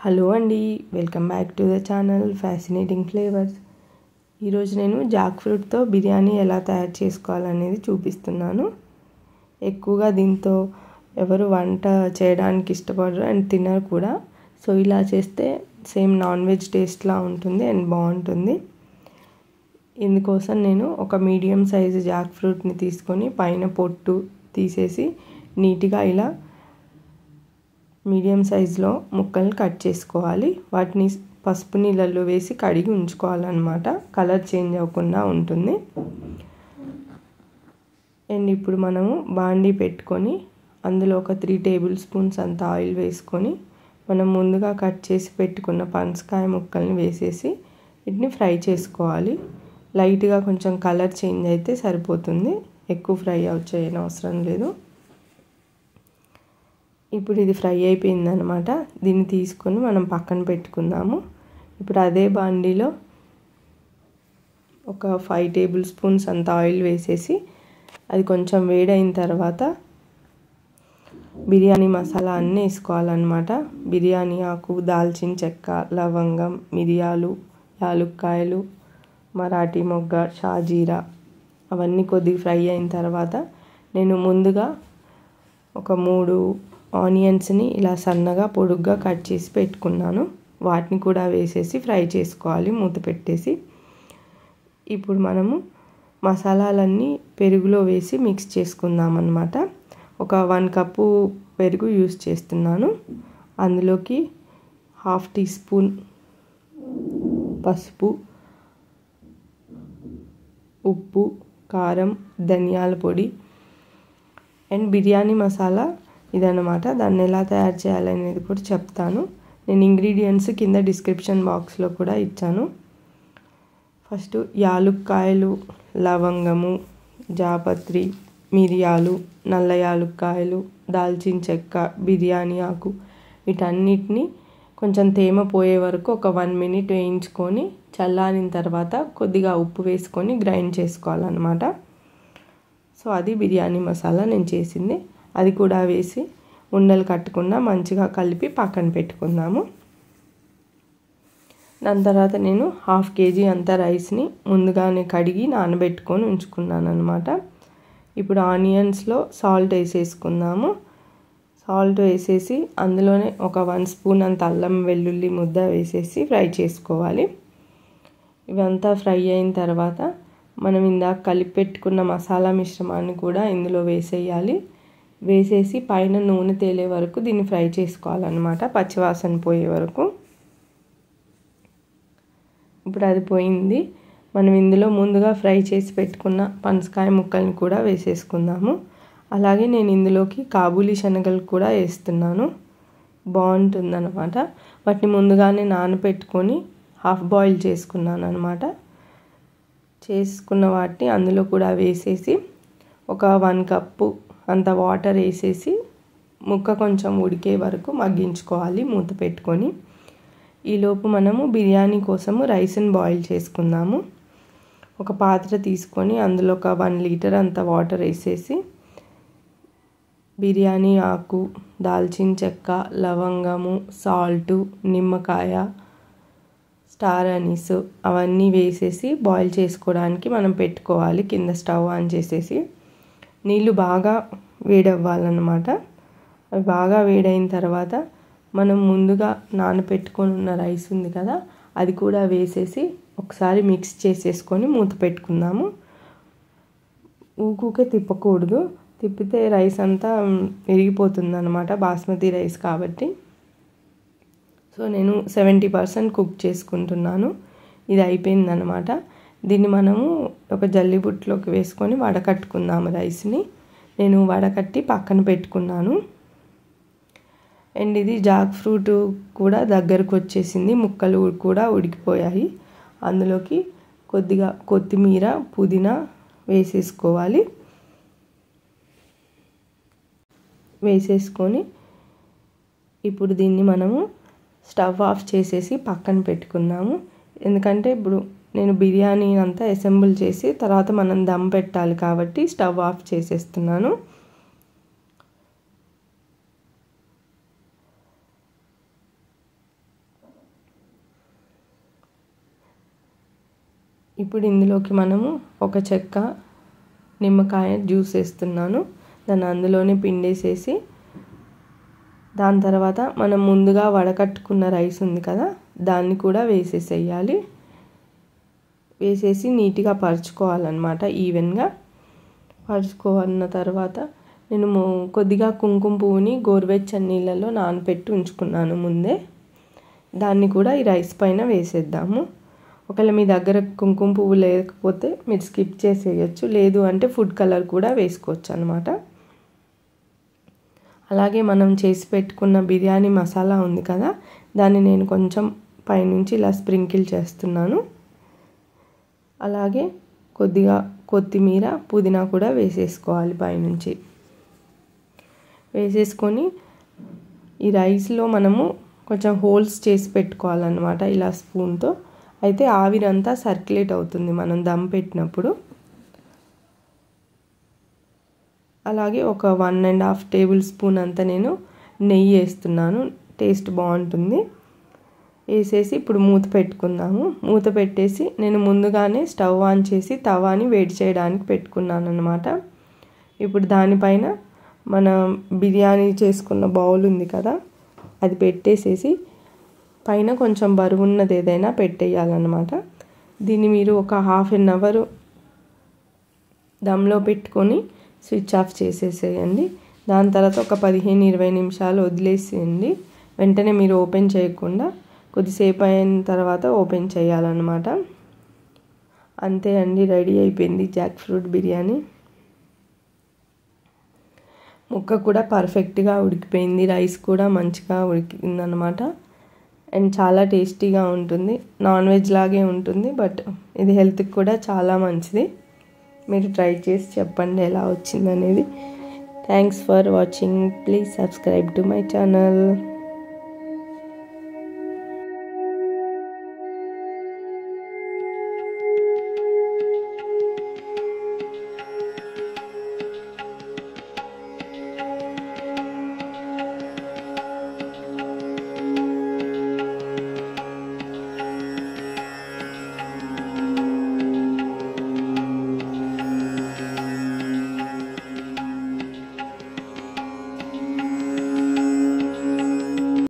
Hello అండి, welcome back to the channel fascinating flavours. ఈరోజు నేను జాక్ ఫ్రూట్తో బిర్యానీ ఎలా తయారు చేసుకోవాలనేది చూపిస్తున్నాను. ఎక్కువగా దీంతో ఎవరు వంట చేయడానికి ఇష్టపడరు అండ్ తినరు కూడా. సో ఇలా చేస్తే సేమ్ నాన్ వెజ్ టేస్ట్లా ఉంటుంది అండ్ బాగుంటుంది. ఇందుకోసం నేను ఒక మీడియం సైజు జాక్ ఫ్రూట్ని తీసుకొని పైన పొట్టు తీసేసి నీట్గా ఇలా మీడియం సైజులో ముక్కల్ని కట్ చేసుకోవాలి. వాటిని పసుపు నీళ్ళల్లో వేసి కడిగి ఉంచుకోవాలన్నమాట. కలర్ చేంజ్ అవ్వకుండా ఉంటుంది. అండ్ ఇప్పుడు మనము బాండీ పెట్టుకొని అందులో ఒక 3 టేబుల్ స్పూన్స్ అంత ఆయిల్ వేసుకొని మనం ముందుగా కట్ చేసి పెట్టుకున్న పనసకాయ ముక్కల్ని వేసేసి వీటిని ఫ్రై చేసుకోవాలి. లైట్గా కొంచెం కలర్ చేంజ్ అయితే సరిపోతుంది, ఎక్కువ ఫ్రై చేయని అవసరం లేదు. ఇప్పుడు ఇది ఫ్రై అయిపోయిందనమాట. దీన్ని తీసుకొని మనం పక్కన పెట్టుకుందాము. ఇప్పుడు అదే బాండీలో ఒక 5 టేబుల్ స్పూన్స్ అంత ఆయిల్ వేసేసి అది కొంచెం వేడైన తర్వాత బిర్యానీ మసాలా అన్నీ వేసుకోవాలన్నమాట. బిర్యానీ ఆకు, దాల్చిన చెక్క, లవంగం, మిరియాలు, యాలుక్కాయలు, మరాఠీ మొగ్గ, షాజీరా అవన్నీ కొద్దిగా ఫ్రై అయిన తర్వాత నేను ముందుగా ఒక 3 ఆనియన్స్ని ఇలా సన్నగా పొడుగ్గా కట్ చేసి పెట్టుకున్నాను. వాటిని కూడా వేసేసి ఫ్రై చేసుకోవాలి మూత పెట్టేసి. ఇప్పుడు మనము మసాలాలన్నీ పెరుగులో వేసి మిక్స్ చేసుకుందాం అన్నమాట. ఒక 1 కప్పు పెరుగు యూస్ చేస్తున్నాను. అందులోకి 1/2 టీ స్పూన్ పసుపు, ఉప్పు, కారం, ధనియాల పొడి అండ్ బిర్యానీ మసాలా ఇదన్నమాట. దాన్ని ఎలా తయారు చేయాలనేది కూడా చెప్తాను. నేను ఇంగ్రీడియంట్స్ కింద డిస్క్రిప్షన్ బాక్స్లో కూడా ఇచ్చాను. ఫస్ట్ యాలుక్కాయలు, లవంగము, జాపత్రి, మిరియాలు, నల్ల యాలుక్కాయలు, దాల్చిన చెక్క, బిర్యానీ ఆకు వీటన్నిటిని కొంచెం తేమ పోయే వరకు ఒక 1 మినిట్ వేయించుకొని చల్లారిన తర్వాత కొద్దిగా ఉప్పు వేసుకొని గ్రైండ్ చేసుకోవాలన్నమాట. సో అది బిర్యానీ మసాలా నేను చేసింది. అది కూడా వేసి ఉండలు కట్టకుండా మంచిగా కలిపి పక్కన పెట్టుకుందాము. దాని తర్వాత నేను 1/2 kg అంత రైస్ని ముందుగానే కడిగి నానబెట్టుకొని ఉంచుకున్నాను అనమాట. ఇప్పుడు ఆనియన్స్లో సాల్ట్ వేసేసుకుందాము. సాల్ట్ వేసేసి అందులోనే ఒక 1 స్పూన్ అంత అల్లం వెల్లుల్లి ముద్ద వేసేసి ఫ్రై చేసుకోవాలి. ఇవంతా ఫ్రై అయిన తర్వాత మనం ఇందాక కలిపి పెట్టుకున్న మసాలా మిశ్రమాన్ని కూడా ఇందులో వేసేయాలి. వేసేసి పైన నూనె తేలే వరకు దీన్ని ఫ్రై చేసుకోవాలన్నమాట, పచ్చివాసన పోయే వరకు. ఇప్పుడు అది పోయింది. మనం ఇందులో ముందుగా ఫ్రై చేసి పెట్టుకున్న పనసకాయ ముక్కల్ని కూడా వేసేసుకుందాము. అలాగే నేను ఇందులోకి కాబూలీ శనగలు కూడా వేస్తున్నాను, బాగుంటుందన్నమాట. వాటిని ముందుగానే నానబెట్టుకొని హాఫ్ బాయిల్ చేసుకున్నాను అనమాట. చేసుకున్న వాటిని అందులో కూడా వేసేసి ఒక 1 కప్పు అంత వాటర్ వేసేసి ముక్క కొంచెం ఉడికే వరకు మగ్గించుకోవాలి మూత పెట్టుకొని. ఈలోపు మనము బిర్యానీ కోసము రైస్ని బాయిల్ చేసుకుందాము. ఒక పాత్ర తీసుకొని అందులో ఒక 1 లీటర్ అంత వాటర్ వేసేసి బిర్యానీ ఆకు, దాల్చిన చెక్క, లవంగము, సాల్టు, నిమ్మకాయ, స్టార్ అనీస్ అవన్నీ వేసేసి బాయిల్ చేసుకోవడానికి మనం పెట్టుకోవాలి. కింద స్టవ్ ఆన్ చేసేసి నీళ్ళు బాగా వేడవ్వాలన్నమాట. అవి బాగా వేడైన తర్వాత మనం ముందుగా నానబెట్టుకొని ఉన్న రైస్ ఉంది కదా, అది కూడా వేసేసి ఒకసారి మిక్స్ చేసేసుకొని మూత పెట్టుకుందాము. ఊకే తిప్పకూడదు, తిప్పితే రైస్ అంతా విరిగిపోతుంది అనమాట, బాస్మతి రైస్ కాబట్టి. సో నేను 70% కుక్ చేసుకుంటున్నాను. ఇది అయిపోయిందనమాట. దీన్ని మనము ఒక జల్లిబుట్లోకి వేసుకొని వడకట్టుకుందాము రైస్ని. నేను వడకట్టి పక్కన పెట్టుకున్నాను. అండ్ ఇది జాక్ ఫ్రూట్ కూడా దగ్గరకు వచ్చేసింది, ముక్కలు కూడా ఉడికిపోయాయి. అందులోకి కొద్దిగా కొత్తిమీర, పుదీనా వేసేసుకోవాలి. వేసేసుకొని ఇప్పుడు దీన్ని మనము స్టవ్ ఆఫ్ చేసేసి పక్కన పెట్టుకుందాము. ఎందుకంటే ఇప్పుడు నేను బిర్యానీ అంతా అసెంబుల్ చేసి తర్వాత మనం దమ్ పెట్టాలి కాబట్టి స్టవ్ ఆఫ్ చేసేస్తున్నాను. ఇప్పుడు ఇందులోకి మనము ఒక చెక్క నిమ్మకాయ జ్యూస్ వేస్తున్నాను. దాన్ని అందులోనే పిండేసేసి దాని తర్వాత మనం ముందుగా వడకట్టుకున్న రైస్ ఉంది కదా, దాన్ని కూడా వేసేసేయాలి. వేసేసి నీట్గా పరుచుకోవాలన్నమాట. ఈవెన్గా పరుచుకోవాలన్న తర్వాత నేను కొద్దిగా కుంకుమ పువ్వుని గోరువెచ్చని నీళ్ళలో నానబెట్టి ఉంచుకున్నాను ముందే. దాన్ని కూడా ఈ రైస్ పైన వేసేద్దాము. ఒకవేళ మీ దగ్గర కుంకుమ పువ్వు లేకపోతే మీరు స్కిప్ చేసేయచ్చు, లేదు అంటే ఫుడ్ కలర్ కూడా వేసుకోవచ్చు అన్నమాట. అలాగే మనం చేసి పెట్టుకున్న బిర్యానీ మసాలా ఉంది కదా, దాన్ని నేను కొంచెం పైనుంచి ఇలా స్ప్రింకిల్ చేస్తున్నాను. అలాగే కొద్దిగా కొత్తిమీర పుదీనా కూడా వేసేసుకోవాలి పైనుంచి. వేసేసుకొని ఈ రైస్లో మనము కొంచెం హోల్స్ చేసి పెట్టుకోవాలన్నమాట ఇలా స్పూన్తో. అయితే ఆవిరంతా సర్క్యులేట్ అవుతుంది మనం దమ్ పెట్టినప్పుడు. అలాగే ఒక 1.5 టేబుల్ స్పూన్ అంతా నేను నెయ్యి వేస్తున్నాను, టేస్ట్ బాగుంటుంది. వేసేసి ఇప్పుడు మూత పెట్టుకుందాము. మూత పెట్టేసి నేను ముందుగానే స్టవ్ ఆన్ చేసి తవాని వేడి చేయడానికి పెట్టుకున్నాను అన్నమాట. ఇప్పుడు దానిపైన మన బిర్యానీ చేసుకున్న బౌల్ ఉంది కదా, అది పెట్టేసేసి పైన కొంచెం బరువున్నది ఏదైనా పెట్టేయాలన్నమాట. దీన్ని మీరు ఒక 1/2 అవర్ దమ్లో పెట్టుకొని స్విచ్ ఆఫ్ చేసేసేయండి. దాని తర్వాత ఒక 15-20 నిమిషాలు వదిలేసేయండి. వెంటనే మీరు ఓపెన్ చేయకుండా కొద్దిసేపు అయిన తర్వాత ఓపెన్ చేయాలన్నమాట. అంతే అండి, రెడీ అయిపోయింది జాక్ ఫ్రూట్ బిర్యానీ. ముక్క కూడా పర్ఫెక్ట్గా ఉడికిపోయింది, రైస్ కూడా మంచిగా ఉడికిందనమాట. అండ్ చాలా టేస్టీగా ఉంటుంది. నాన్ వెజ్ లాగే ఉంటుంది, బట్ ఇది హెల్త్కి కూడా చాలా మంచిది. మీరు ట్రై చేసి చెప్పండి ఎలా వచ్చిందనేది. Thanks for watching. Please subscribe to my channel.